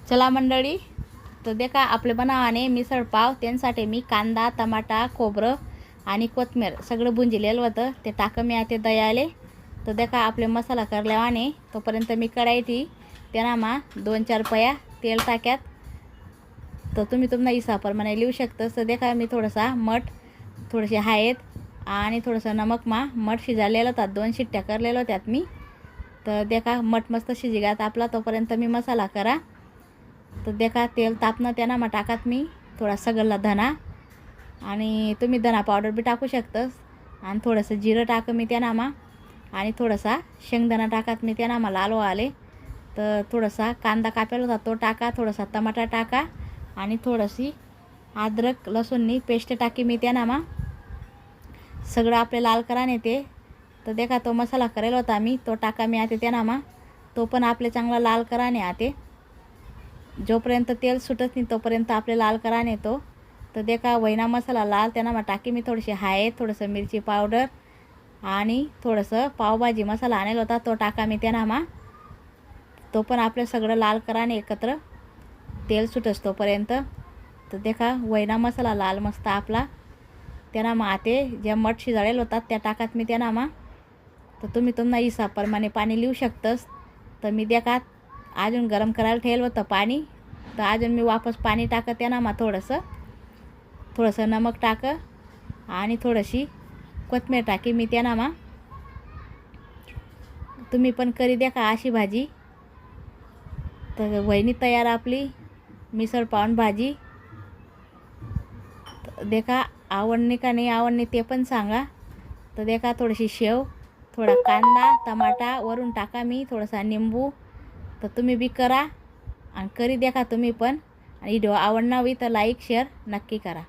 चला मंडळी, तर देखा आपले बनावाने मिसळ पाव. त्यांसाठी मी कांदा, टमाटा, खोबरं आणि कोथिंबीर सगळं बुंजिलेलं होतं. ते टाकं मी आता दयाले. तर देखा आपले मसाला करल्यावाने तोपर्यंत मी कढाईटी त्यांना मा 2-4 पया तेल टाक्यात. तर तुम्ही तुमना हिसाबाप्रमाणे लिहू शकता. तर देखा मी थोडासा मठ थोडेसे आहेत आणि थोडंसं नमक मठ शिजालेलं होता. 2 शिट्ट्या करलेलं त्यात मी. तर देखा मठ मस्त शिजिगात आपला. तोपर्यंत मी मसाला करा. तर देखा तेल तापणं त्यांना टाकात मी थोडा सगळा धना आणि तुम्ही धना पावडर बी टाकू शकतस. आणि थोडंसं जिरं टाक मी त्यांना आणि थोडासा शेंगदाणा टाकात मी त्यांना लाल आले. तर थोडासा कांदा कापेला होता तो टाका, थोडासा टमाटा टाका आणि थोडीशी अद्रक लसूणनी पेस्ट टाकी मी त्यांना सगळं आपले लाल करा नेते. तर देखा तो मसाला करेल होता मी तो टाका मी आते त्यांना तो पण आपले चांगला लाल करा ने आते. जोपर्यंत तेल सुटत नाही तोपर्यंत आपले लाल करा नेतो. तर देखा वैना मसाला लाल त्यांना टाकी मी थोडीशी आहे, थोडंसं मिरची पावडर आणि थोडंसं पावभाजी मसाला आणलेला होता तो टाका मी त्यांना तो पण आपलं सगळं लाल कराने एकत्र तेल सुटस तोपर्यंत. तर देखा वैना मसाला लाल मस्त आपला त्यांना आते ज्या मठ शिजाळेल होतात त्या टाकात मी त्यांना. तर तुम्ही तुमना हिसाबाप्रमाणे पाणी लिहू शकतस. तर मी देखा अजून गरम करायला ठेवलं होतं पाणी. तर अजून मी वापस पाणी टाकत त्यांना थोडंसं नमक टाक आणि थोडीशी कोथिंबीर टाकी मी त्यांना. तुम्ही पण करी देखा अशी भाजी. तर वहिनी तयार आपली मिसळ पाव भाजी. देखा आवडणे का नाही आवडणे ते पण सांगा. तर देखा थोडीशी शेव, थोडा कांदा टमाटा वरून टाका मी, थोडासा निंबू. तर तुम्ही बी करा आणि करी देखा तुम्ही पण. आणि व्हिडिओ आवडला होई तर लाईक शेअर नक्की करा.